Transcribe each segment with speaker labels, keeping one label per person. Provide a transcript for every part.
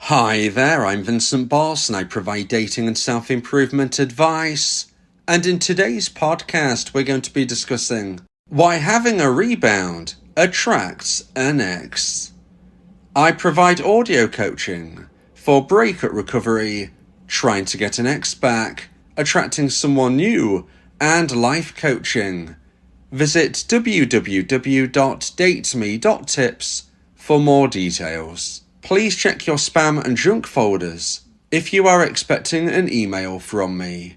Speaker 1: Hi there, I'm Vincent Bos and I provide dating and self-improvement advice. And in today's podcast, we're going to be discussing why having a rebound attracts an ex. I provide audio coaching for breakup recovery, trying to get an ex back, attracting someone new, and life coaching. Visit www.dateme.tips for more details. Please check your spam and junk folders if you are expecting an email from me.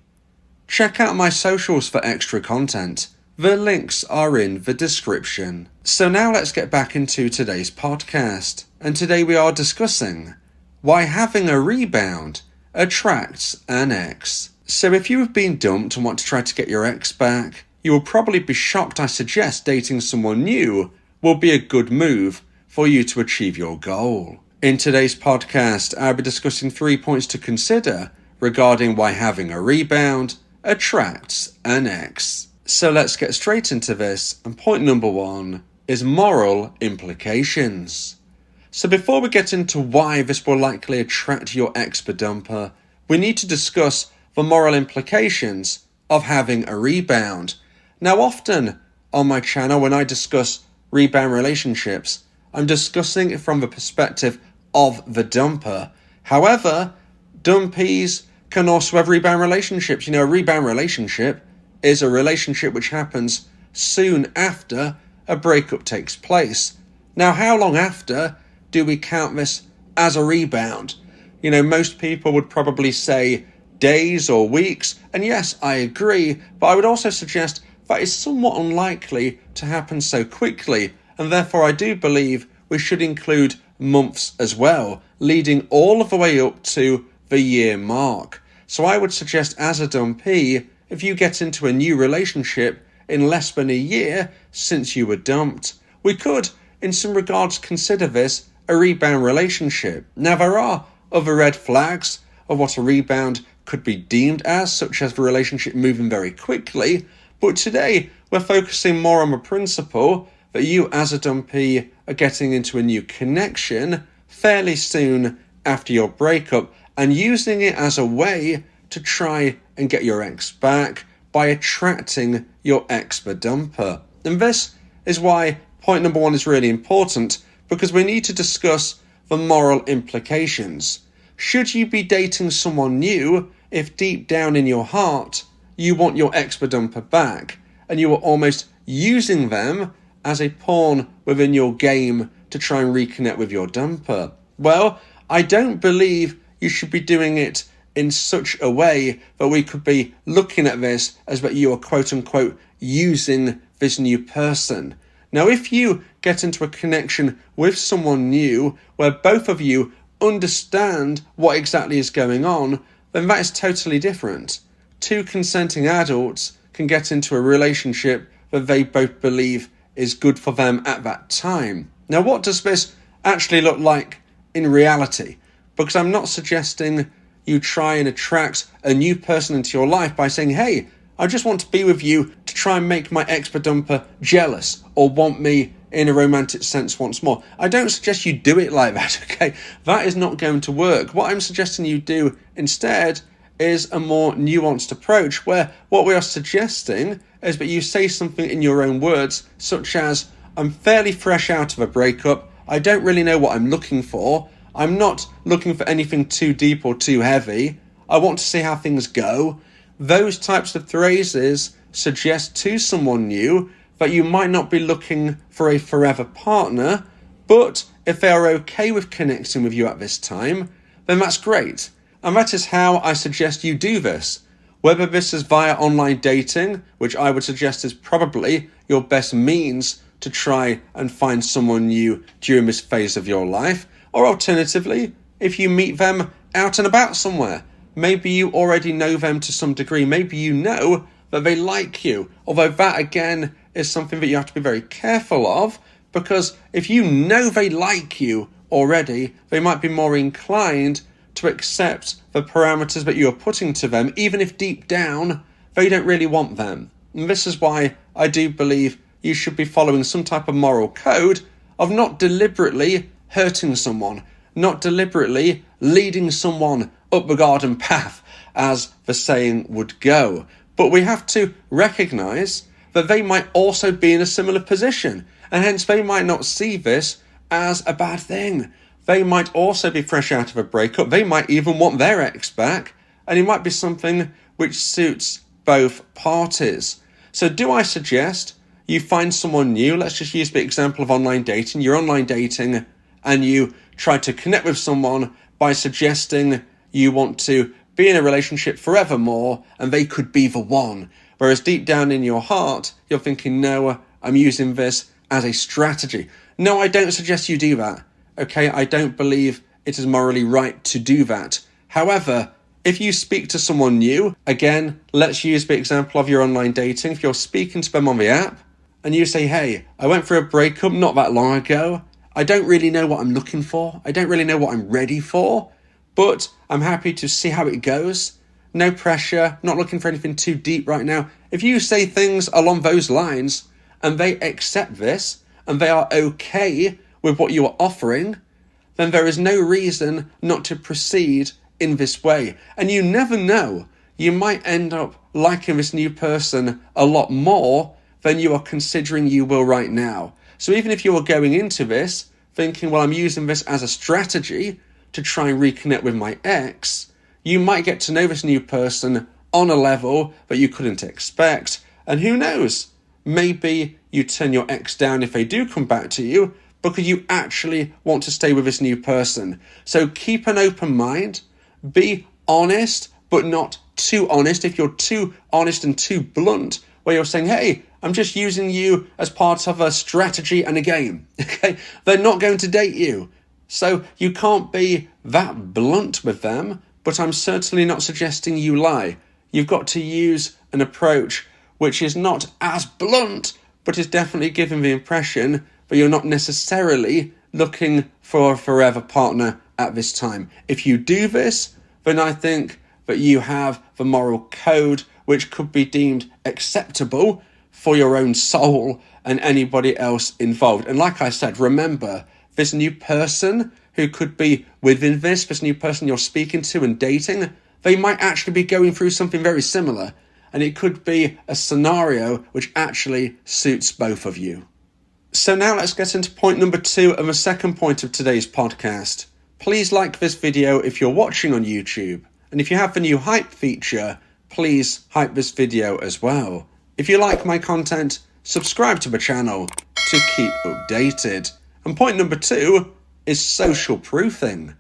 Speaker 1: Check out my socials for extra content. The links are in the description. So now let's get back into today's podcast. And today we are discussing why having a rebound attracts an ex. So if you have been dumped and want to try to get your ex back, you will probably be shocked I suggest dating someone new will be a good move for you to achieve your goal. In today's podcast, I'll be discussing 3 points to consider regarding why having a rebound attracts an ex. So let's get straight into this, and point number 1 is moral implications. So before we get into why this will likely attract your ex-dumper, we need to discuss the moral implications of having a rebound. Now often on my channel when I discuss rebound relationships, I'm discussing it from the perspective of the dumper. However, dumpees can also have rebound relationships. You know, a rebound relationship is a relationship which happens soon after a breakup takes place. Now, how long after do we count this as a rebound? You know, most people would probably say days or weeks, and yes, I agree, but I would also suggest that is somewhat unlikely to happen so quickly, and therefore I do believe we should include months as well, leading all of the way up to the year mark. So I would suggest as a dumpee, if you get into a new relationship in less than a year since you were dumped, we could, in some regards, consider this a rebound relationship. Now there are other red flags of what a rebound could be deemed as, such as the relationship moving very quickly, but today we're focusing more on the principle that you as a dumpee are getting into a new connection fairly soon after your breakup and using it as a way to try and get your ex back by attracting your ex-dumper. And this is why point number 1 is really important, because we need to discuss the moral implications. Should you be dating someone new if deep down in your heart you want your ex-dumper back and you are almost using them as a pawn within your game to try and reconnect with your dumper? Well, I don't believe you should be doing it in such a way that we could be looking at this as that you are quote-unquote using this new person. Now, if you get into a connection with someone new where both of you understand what exactly is going on, then that is totally different. Two consenting adults can get into a relationship that they both believe is good for them at that time. Now, what does this actually look like in reality? Because I'm not suggesting you try and attract a new person into your life by saying, hey, I just want to be with you to try and make my ex-dumper jealous or want me in a romantic sense once more. I don't suggest you do it like that, okay? That is not going to work. What I'm suggesting you do instead is a more nuanced approach where what we are suggesting is that you say something in your own words, such as, I'm fairly fresh out of a breakup, I don't really know what I'm looking for, I'm not looking for anything too deep or too heavy, I want to see how things go. Those types of phrases suggest to someone new that you might not be looking for a forever partner, but if they are okay with connecting with you at this time, then that's great. And that is how I suggest you do this. Whether this is via online dating, which I would suggest is probably your best means to try and find someone new during this phase of your life, or alternatively, if you meet them out and about somewhere, maybe you already know them to some degree, maybe you know that they like you, although that again is something that you have to be very careful of, because if you know they like you already, they might be more inclined to accept the parameters that you are putting to them, even if deep down they don't really want them. And this is why I do believe you should be following some type of moral code of not deliberately hurting someone, not deliberately leading someone up the garden path, as the saying would go. But we have to recognise that they might also be in a similar position, and hence they might not see this as a bad thing. They might also be fresh out of a breakup. They might even want their ex back, and it might be something which suits both parties. So do I suggest you find someone new? Let's just use the example of online dating. You're online dating and you try to connect with someone by suggesting you want to be in a relationship forevermore and they could be the one. Whereas deep down in your heart, you're thinking, no, I'm using this as a strategy. No, I don't suggest you do that. Okay, I don't believe it is morally right to do that. However, if you speak to someone new, again, let's use the example of your online dating. If you're speaking to them on the app and you say, hey, I went through a breakup not that long ago. I don't really know what I'm looking for. I don't really know what I'm ready for, but I'm happy to see how it goes. No pressure, not looking for anything too deep right now. If you say things along those lines and they accept this and they are okay with what you are offering, then there is no reason not to proceed in this way. And you never know, you might end up liking this new person a lot more than you are considering you will right now. So even if you are going into this thinking, well, I'm using this as a strategy to try and reconnect with my ex, you might get to know this new person on a level that you couldn't expect. And who knows, maybe you turn your ex down if they do come back to you because you actually want to stay with this new person. So keep an open mind, be honest, but not too honest. If you're too honest and too blunt, where you're saying, hey, I'm just using you as part of a strategy and a game, okay? They're not going to date you. So you can't be that blunt with them, but I'm certainly not suggesting you lie. You've got to use an approach which is not as blunt, but is definitely giving the impression that you're not necessarily looking for a forever partner at this time. If you do this, then I think that you have the moral code which could be deemed acceptable for your own soul and anybody else involved. And like I said, remember, this new person who could be within this new person you're speaking to and dating, they might actually be going through something very similar. And it could be a scenario which actually suits both of you. So now let's get into point number 2 and the second point of today's podcast. Please like this video if you're watching on YouTube. And if you have the new hype feature, please hype this video as well. If you like my content, subscribe to the channel to keep updated. And point number 2 is social proofing.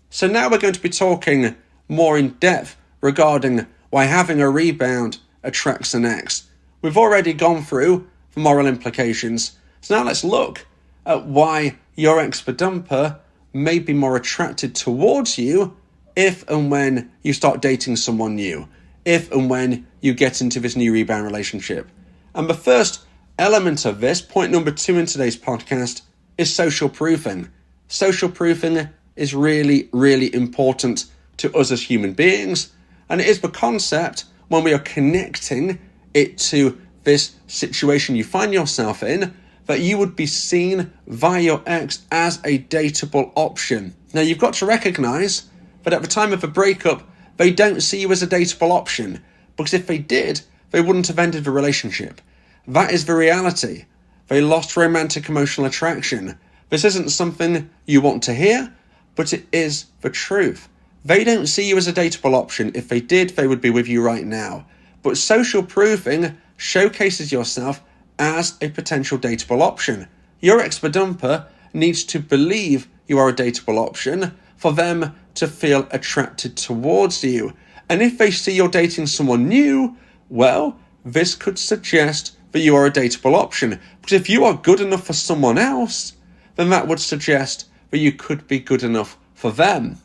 Speaker 1: So now we're going to be talking more in depth regarding why having a rebound attracts an ex. We've already gone through the moral implications. So now let's look at why your ex-dumper may be more attracted towards you if and when you start dating someone new, if and when you get into this new rebound relationship. And the first element of this, point number 2 in today's podcast, is social proofing. Social proofing is really, really important to us as human beings, and it is the concept when we are connecting it to this situation you find yourself in, that you would be seen via your ex as a dateable option. Now, you've got to recognise that at the time of a breakup, they don't see you as a dateable option, because if they did, they wouldn't have ended the relationship. That is the reality. They lost romantic emotional attraction. This isn't something you want to hear, but it is the truth. They don't see you as a dateable option. If they did, they would be with you right now. But social proofing showcases yourself as a potential dateable option. Your ex-dumper needs to believe you are a dateable option for them to feel attracted towards you. And if they see you're dating someone new, well, this could suggest that you are a dateable option. Because if you are good enough for someone else, then that would suggest that you could be good enough for them.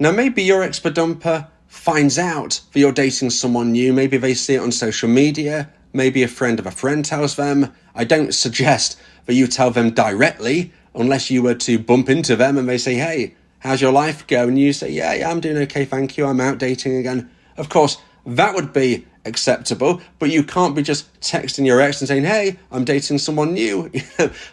Speaker 1: Now, maybe your ex-dumper finds out that you're dating someone new. Maybe they see it on social media. Maybe a friend of a friend tells them. I don't suggest that you tell them directly, unless you were to bump into them and they say, hey, how's your life going? And you say, yeah, I'm doing okay, thank you. I'm out dating again. Of course, that would be acceptable, but you can't be just texting your ex and saying, hey, I'm dating someone new.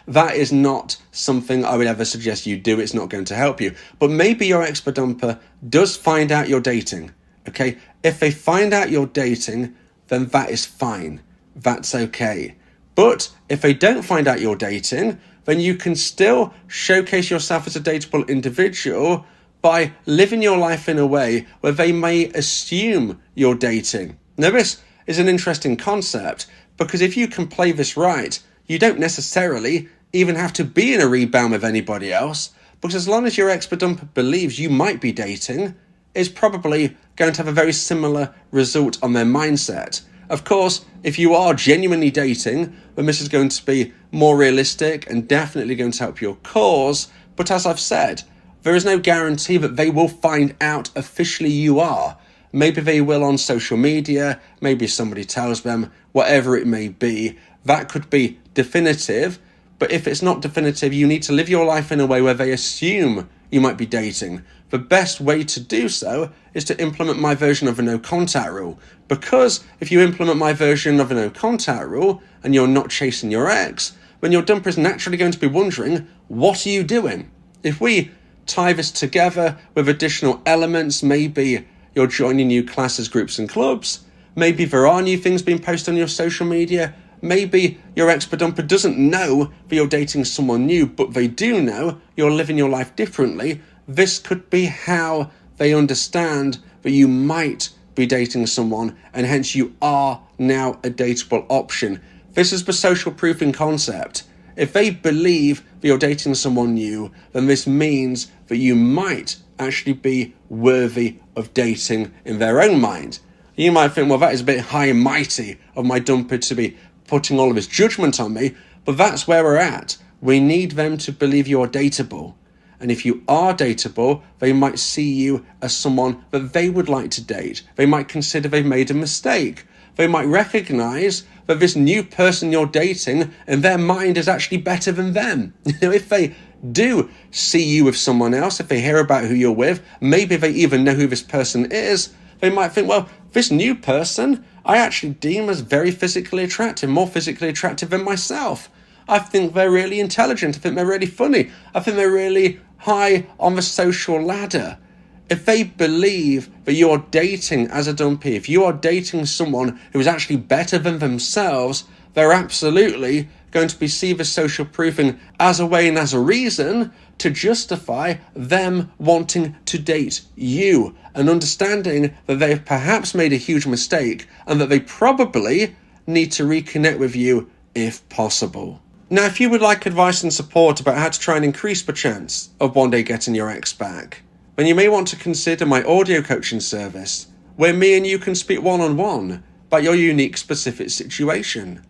Speaker 1: That is not something I would ever suggest you do. It's not going to help you. But maybe your ex-dumper does find out you're dating, okay? If they find out you're dating, then that is fine. That's okay. But if they don't find out you're dating, then you can still showcase yourself as a dateable individual by living your life in a way where they may assume you're dating. Now, this is an interesting concept because if you can play this right, you don't necessarily even have to be in a rebound with anybody else, because as long as your ex-dumper believes you might be dating, it's probably going to have a very similar result on their mindset. Of course, if you are genuinely dating, then this is going to be more realistic and definitely going to help your cause. But as I've said, there is no guarantee that they will find out officially you are. Maybe they will on social media, maybe somebody tells them, whatever it may be. That could be definitive, but if it's not definitive, you need to live your life in a way where they assume you might be dating. The best way to do so is to implement my version of a no contact rule. Because if you implement my version of a no contact rule and you're not chasing your ex, then your dumper is naturally going to be wondering, what are you doing? If we tie this together with additional elements, maybe you're joining new classes, groups and clubs, maybe there are new things being posted on your social media, maybe your ex-dumper doesn't know that you're dating someone new, but they do know you're living your life differently. This could be how they understand that you might be dating someone, and hence you are now a dateable option. This is the social proofing concept. If they believe that you're dating someone new, then this means that you might actually be worthy of dating in their own mind. You might think, well, that is a bit high and mighty of my dumper to be putting all of his judgment on me, but that's where we're at. We need them to believe you're dateable. And if you are dateable, they might see you as someone that they would like to date. They might consider they've made a mistake. They might recognize that this new person you're dating in their mind is actually better than them. If they do see you with someone else, if they hear about who you're with, maybe they even know who this person is, they might think, well, this new person I actually deem as very physically attractive, more physically attractive than myself. I think they're really intelligent. I think they're really funny. I think they're really high on the social ladder. If they believe that you're dating as a dumpee, if you are dating someone who is actually better than themselves, they're absolutely going to perceive the social proofing as a way and as a reason to justify them wanting to date you, and understanding that they've perhaps made a huge mistake and that they probably need to reconnect with you if possible. Now, if you would like advice and support about how to try and increase the chance of one day getting your ex back, then you may want to consider my audio coaching service, where me and you can speak one-on-one about your unique specific situation.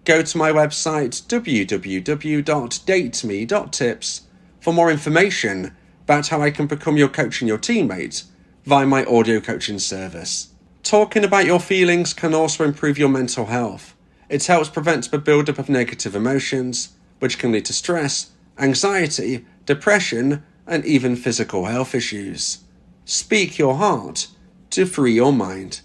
Speaker 1: Go to my website www.dateme.tips for more information about how I can become your coach and your teammate via my audio coaching service. Talking about your feelings can also improve your mental health. It helps prevent the buildup of negative emotions, which can lead to stress, anxiety, depression, and even physical health issues. Speak your heart to free your mind.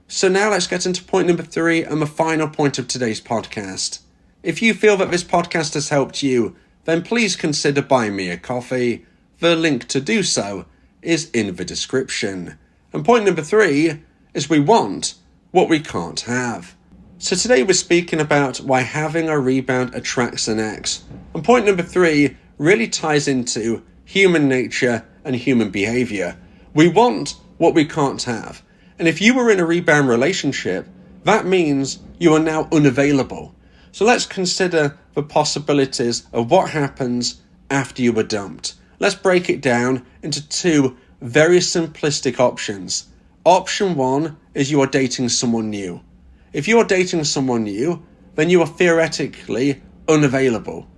Speaker 1: So now let's get into point number 3 and the final point of today's podcast. If you feel that this podcast has helped you, then please consider buying me a coffee. The link to do so is in the description. And point number 3 is we want what we can't have. So today we're speaking about why having a rebound attracts an ex. And point number 3 really ties into human nature and human behavior. We want what we can't have. And if you were in a rebound relationship, that means you are now unavailable. So let's consider the possibilities of what happens after you were dumped. Let's break it down into 2 very simplistic options. Option 1 is you are dating someone new. If you are dating someone new, then you are theoretically unavailable.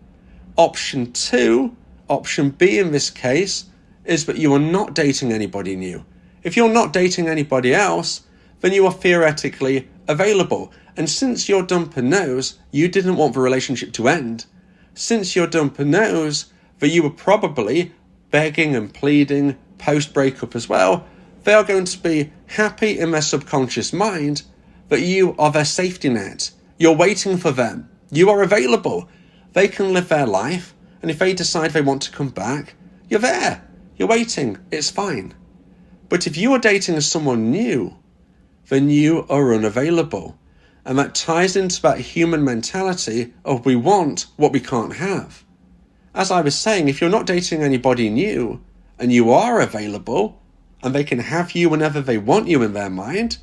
Speaker 1: Option 2, option B in this case, is that you are not dating anybody new. If you're not dating anybody else, then you are theoretically available. And since your dumper knows you didn't want the relationship to end, since your dumper knows that you were probably begging and pleading post-breakup as well, they are going to be happy in their subconscious mind that you are their safety net. You're waiting for them. You are available. They can live their life, and if they decide they want to come back, you're there. You're waiting. It's fine. But if you are dating someone new, then you are unavailable. And that ties into that human mentality of we want what we can't have. As I was saying, if you're not dating anybody new and you are available and they can have you whenever they want you in their mind,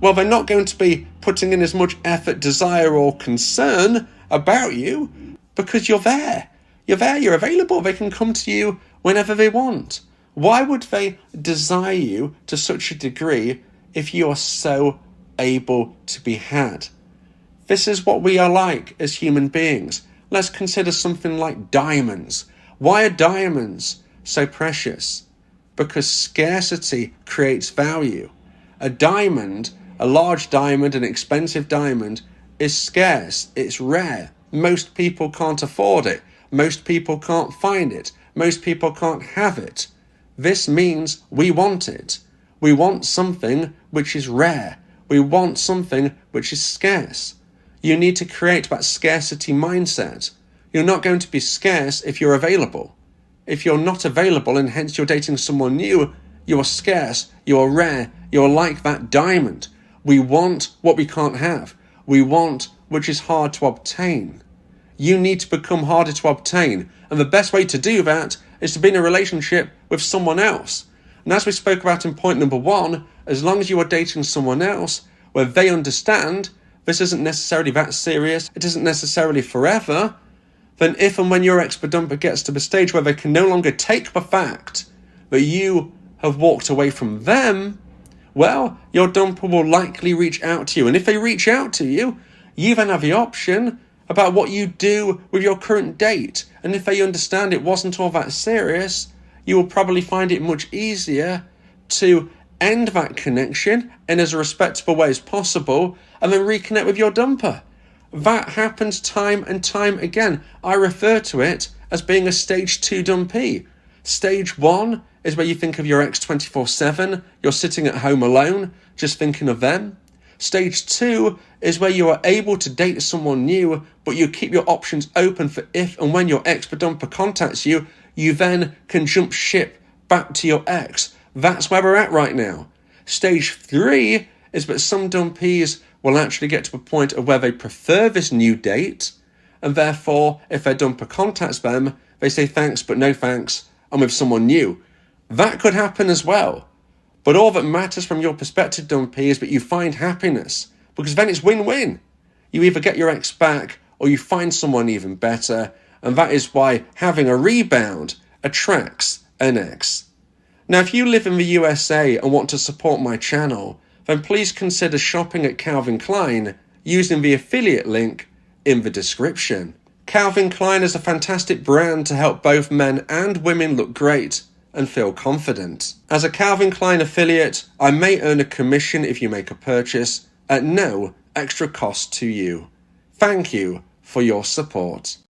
Speaker 1: well, they're not going to be putting in as much effort, desire, or concern about you because you're there. You're there, you're available. They can come to you whenever they want. Why would they desire you to such a degree if you are so able to be had? This is what we are like as human beings. Let's consider something like diamonds. Why are diamonds so precious? Because scarcity creates value. A diamond, a large diamond, an expensive diamond, is scarce. It's rare. Most people can't afford it. Most people can't find it. Most people can't have it. This means we want it. We want something which is rare. We want something which is scarce. You need to create that scarcity mindset. You're not going to be scarce if you're available. If you're not available and hence you're dating someone new, you are scarce, you are rare, you are like that diamond. We want what we can't have. We want which is hard to obtain. You need to become harder to obtain. And the best way to do that is to be in a relationship with someone else. And as we spoke about in point number 1, as long as you are dating someone else where they understand this isn't necessarily that serious, it isn't necessarily forever, then if and when your ex-dumper gets to the stage where they can no longer take the fact that you have walked away from them, well, your dumper will likely reach out to you. And if they reach out to you, you then have the option about what you do with your current date. And if they understand it wasn't all that serious, you will probably find it much easier to end that connection in as respectable way as possible and then reconnect with your dumper. That happens time and time again. I refer to it as being a stage 2 dumpee. Stage 1 is where you think of your ex 24/7. You're sitting at home alone, just thinking of them. Stage 2 is where you are able to date someone new, but you keep your options open for if and when your ex-dumper contacts you, you then can jump ship back to your ex. That's where we're at right now. Stage 3 is that some dumpees will actually get to a point of where they prefer this new date, and therefore, if their dumper contacts them, they say thanks, but no thanks, I'm with someone new. That could happen as well. But all that matters from your perspective, dumpee, is that you find happiness, because then it's win-win. You either get your ex back, or you find someone even better, and that is why having a rebound attracts an ex. Now, if you live in the USA and want to support my channel, then please consider shopping at Calvin Klein using the affiliate link in the description. Calvin Klein is a fantastic brand to help both men and women look great and feel confident. As a Calvin Klein affiliate, I may earn a commission if you make a purchase at no extra cost to you. Thank you for your support.